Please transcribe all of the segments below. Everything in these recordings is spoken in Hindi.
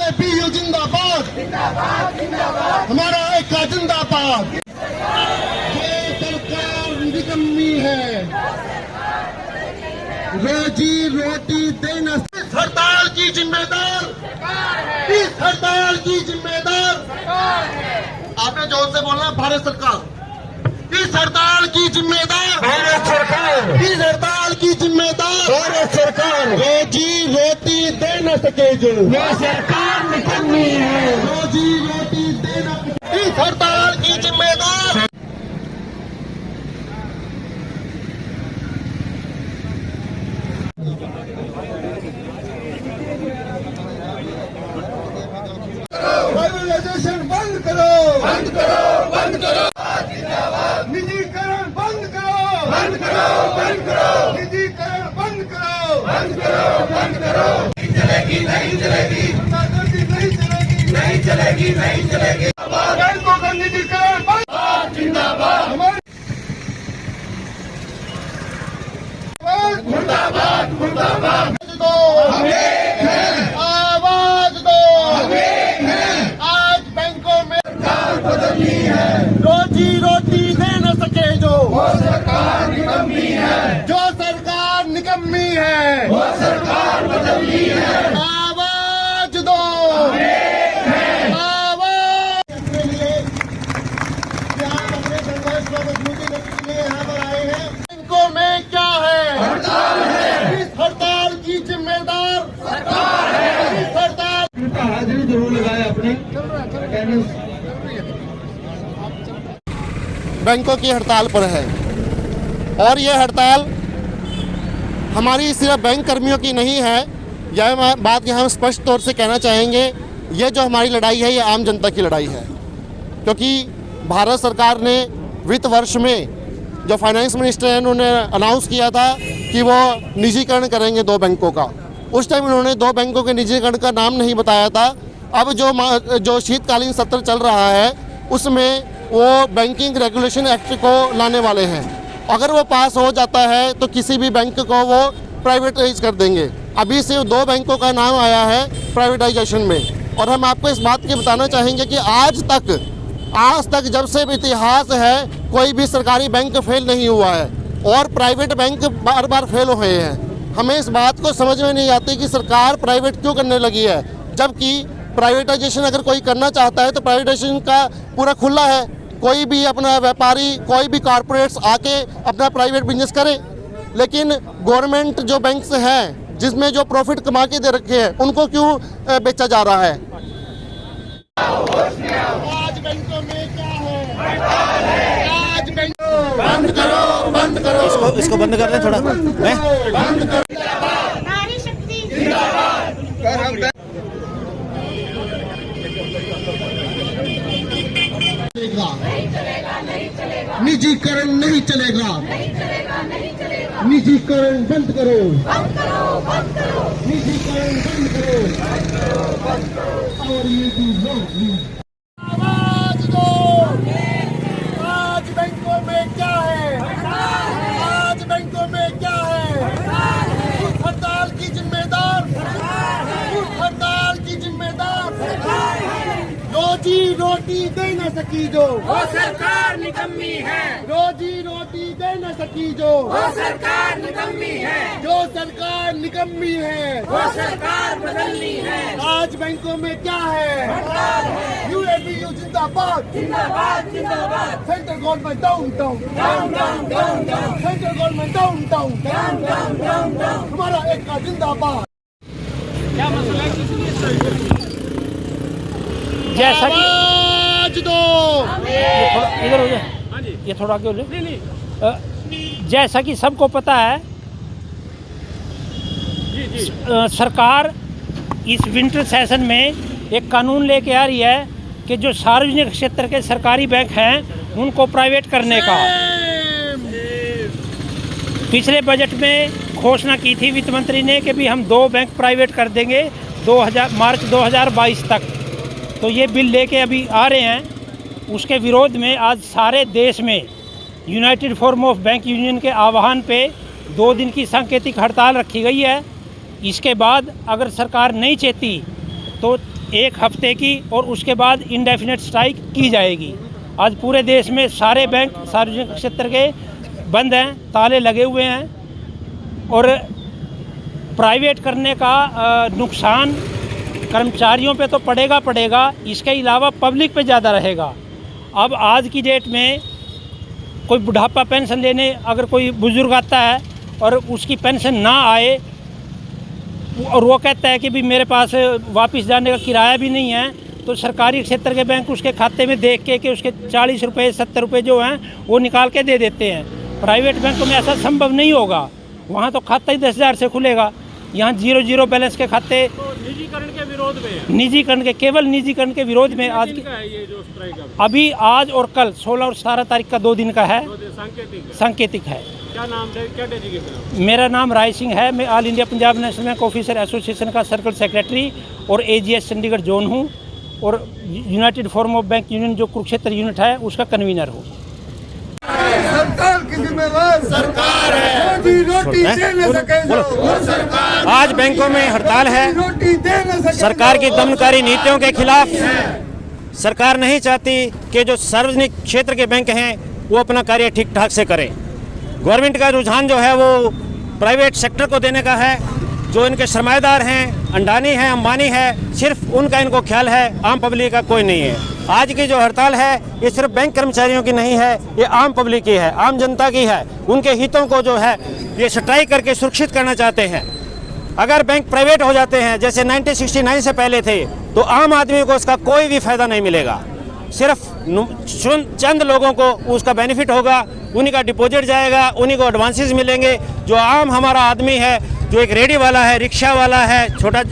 यूएपीयू जिंदाबाद, हमारा एक जिंदाबाद। ये सरकार निकम्मी है, रोजी रोटी देना। इस हड़ताल की जिम्मेदार, इस हड़ताल की जिम्मेदार आपने जोर से बोलना, भारत सरकार। इस हड़ताल की जिम्मेदार भारत सरकार, इस हड़ताल की जिम्मेदार भारत सरकार। रोजी रोटी दे न सके जो ये सरकार निकम्मी है, रोजी रोटी दे न। इस हड़ताल की जिम्मेदार प्राइवेटाइजेशन बंद करो, बंद करो, बंद करो। निजीकरण बंद करो, बंद करो, बंद करो। निजीकरण बंद करो, बंद करो, बंद करो। नहीं चलेगी, नहीं चलेगी, नहीं चलेगी, नहीं चलेगी, नहीं चलेगी। बैंकों का निजीकरण बंद, जिंदाबाद। मुर्दाबाद, मुर्दाबाद। दो आवाज दो, आज बैंकों में सरकार बदलनी है, रोजी रोटी दे न सके जो वो सरकार निकम्मी है, जो सरकार निकम्मी है, वो सरकार बदलनी है। आवाज दो, आवाज। इसके लिए आप अपने संघर्ष को मजबूती देने के लिए यहाँ पर आए हैं। बैंकों में क्या है? हड़ताल है। इस हड़ताल की जिम्मेदार सरकार है। इस हड़ताल हाजिरी जरूर लगाए अपने। बैंकों की हड़ताल पर है और ये हड़ताल हमारी सिर्फ बैंक कर्मियों की नहीं है। यह बात यहाँ हम स्पष्ट तौर से कहना चाहेंगे, ये जो हमारी लड़ाई है ये आम जनता की लड़ाई है, क्योंकि भारत सरकार ने वित्त वर्ष में जो फाइनेंस मिनिस्टर हैं उन्होंने अनाउंस किया था कि वो निजीकरण करेंगे 2 बैंकों का। उस टाइम उन्होंने 2 बैंकों के निजीकरण का नाम नहीं बताया था। अब जो शीतकालीन सत्र चल रहा है उसमें वो बैंकिंग रेगुलेशन एक्ट को लाने वाले हैं। अगर वो पास हो जाता है तो किसी भी बैंक को वो प्राइवेटाइज कर देंगे। अभी सिर्फ 2 बैंकों का नाम आया है प्राइवेटाइजेशन में, और हम आपको इस बात की बताना चाहेंगे कि आज तक जब से इतिहास है कोई भी सरकारी बैंक फेल नहीं हुआ है और प्राइवेट बैंक बार बार फेल हुए हैं। हमें इस बात को समझ में नहीं आती कि सरकार प्राइवेट क्यों करने लगी है, जबकि प्राइवेटाइजेशन अगर कोई करना चाहता है तो प्राइवेटाइजेशन का पूरा खुला है। कोई भी अपना व्यापारी, कोई भी कॉरपोरेट्स आके अपना प्राइवेट बिजनेस करे, लेकिन गवर्नमेंट जो बैंक्स हैं जिसमें जो प्रॉफिट कमा के दे रखे हैं उनको क्यों बेचा जा रहा है। आज बैंकों में क्या है? आज बैंकों बंद करो, बंद करो। इसको बंद कर दें थोड़ा। बंद करो। नारी शक्ति जिंदाबाद। निजीकरण नहीं चलेगा, निजीकरण बंद करो, निजीकरण बंद करो। और ये भी आवाज दो। आज बैंकों में क्या है? आज बैंकों में क्या है? उस हड़ताल की जिम्मेदार, उस हड़ताल की जिम्मेदार रोजी रोटी दे न सकी जो वो सरकार निकम्मी है, रोजी रोटी दे न सकी जो वो सरकार निकम्मी है, जो सरकार निकम्मी है, वो सरकार बदलनी है। आज बैंकों में क्या है? यूएपीयू जिंदाबाद, जिंदाबाद, जिंदाबाद। Central government down down down, down, down, down, central government down down down, down, down, down. हमारा एक का जिंदाबाद। जैसा कि आवाज दो। इधर हो जाए, ये थोड़ा आगे हो जाए। जैसा कि सबको पता है, सरकार इस विंटर सेशन में एक कानून लेके आ रही है कि जो सार्वजनिक क्षेत्र के सरकारी बैंक हैं उनको प्राइवेट करने का। पिछले बजट में घोषणा की थी वित्त मंत्री ने कि भी हम 2 बैंक प्राइवेट कर देंगे मार्च 2022 तक। तो ये बिल लेके अभी आ रहे हैं। उसके विरोध में आज सारे देश में United forum of bank union के आह्वान पे 2 दिन की सांकेतिक हड़ताल रखी गई है। इसके बाद अगर सरकार नहीं चाहती तो 1 हफ्ते की और उसके बाद इंडेफिनेट स्ट्राइक की जाएगी। आज पूरे देश में सारे बैंक सार्वजनिक क्षेत्र के बंद हैं, ताले लगे हुए हैं और प्राइवेट करने का नुकसान कर्मचारियों पे तो पड़ेगा, इसके अलावा पब्लिक पे ज़्यादा रहेगा। अब आज की डेट में कोई बुढ़ापा पेंशन लेने अगर कोई बुज़ुर्ग आता है और उसकी पेंशन ना आए और वो कहता है कि भी मेरे पास वापस जाने का किराया भी नहीं है, तो सरकारी क्षेत्र के बैंक उसके खाते में देख के कि उसके 40 रुपये 70 रुपये जो हैं वो निकाल के दे देते हैं। प्राइवेट बैंकों में ऐसा संभव नहीं होगा, वहाँ तो खाता ही 10,000 से खुलेगा, यहाँ 0 बैलेंस के खाते। तो निजीकरण के विरोध में है। निजीकरण के, केवल निजीकरण के विरोध में आज ये जो स्ट्राइक अभी आज और कल 16 और 17 तारीख का 2 दिन का है, सांकेतिक है। क्या नाम है, क्या डेजिग्नेशन? मेरा नाम राय सिंह है, मैं all India Punjab national bank officer association का सर्कल सेक्रेटरी और AGS चंडीगढ़ जोन हूँ और United forum of bank union जो कुरुक्षेत्र यूनिट है उसका कन्वीनर हूँ। सरकार की जिम्मेवार सरकार है, रोटी दे न सके जो सरकार। आज बैंकों में हड़ताल है, रोटी दे न सके सरकार की दमनकारी नीतियों के खिलाफ। सरकार नहीं चाहती कि जो सार्वजनिक क्षेत्र के बैंक हैं वो अपना कार्य ठीक ठाक से करें। गवर्नमेंट का रुझान जो है वो प्राइवेट सेक्टर को देने का है। जो इनके सरमाएदार हैं, अंडानी है, अंबानी है, सिर्फ उनका इनको ख्याल है, आम पब्लिक का कोई नहीं है। आज की जो हड़ताल है ये सिर्फ बैंक कर्मचारियों की नहीं है, ये आम पब्लिक की है, आम जनता की है। उनके हितों को जो है ये स्ट्राइक करके सुरक्षित करना चाहते हैं। अगर बैंक प्राइवेट हो जाते हैं जैसे 1969 से पहले थे तो आम आदमी को उसका कोई भी फायदा नहीं मिलेगा, सिर्फ चंद लोगों को उसका बेनिफिट होगा, उन्हीं का डिपॉजिट जाएगा, उन्हीं को एडवांसेस मिलेंगे। जो आम हमारा आदमी है, जो एक रेडी वाला है, रिक्शा वाला है, छोटा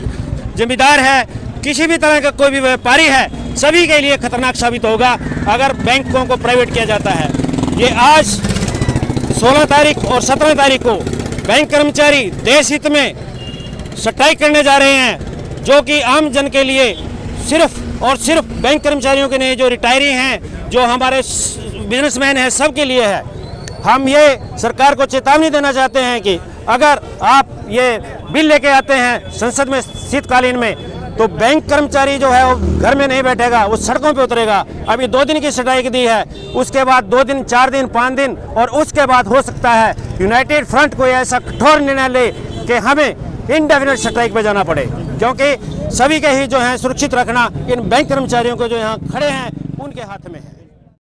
जमींदार है, किसी भी तरह का कोई भी व्यापारी है, सभी के लिए खतरनाक साबित होगा अगर बैंकों को प्राइवेट किया जाता है। ये आज 16 तारीख और 17 तारीख को बैंक कर्मचारी देश हित में स्ट्राइक करने जा रहे हैं, जो कि आम जन के लिए सिर्फ और सिर्फ बैंक कर्मचारियों के नहीं, जो रिटायरी हैं, जो हमारे बिजनेसमैन हैं, सबके लिए है। हम ये सरकार को चेतावनी देना चाहते हैं कि अगर आप ये बिल लेके आते हैं संसद में शीतकालीन में, तो बैंक कर्मचारी जो है वो घर में नहीं बैठेगा, वो सड़कों पे उतरेगा। अभी 2 दिन की स्ट्राइक दी है, उसके बाद 2 दिन, 4 दिन, 5 दिन और उसके बाद हो सकता है यूनाइटेड फ्रंट को ऐसा कठोर निर्णय ले कि हमें इंडेफिनिट स्ट्राइक पे जाना पड़े, क्योंकि सभी के ही जो है सुरक्षित रखना इन बैंक कर्मचारियों को जो यहाँ खड़े हैं उनके हाथ में है।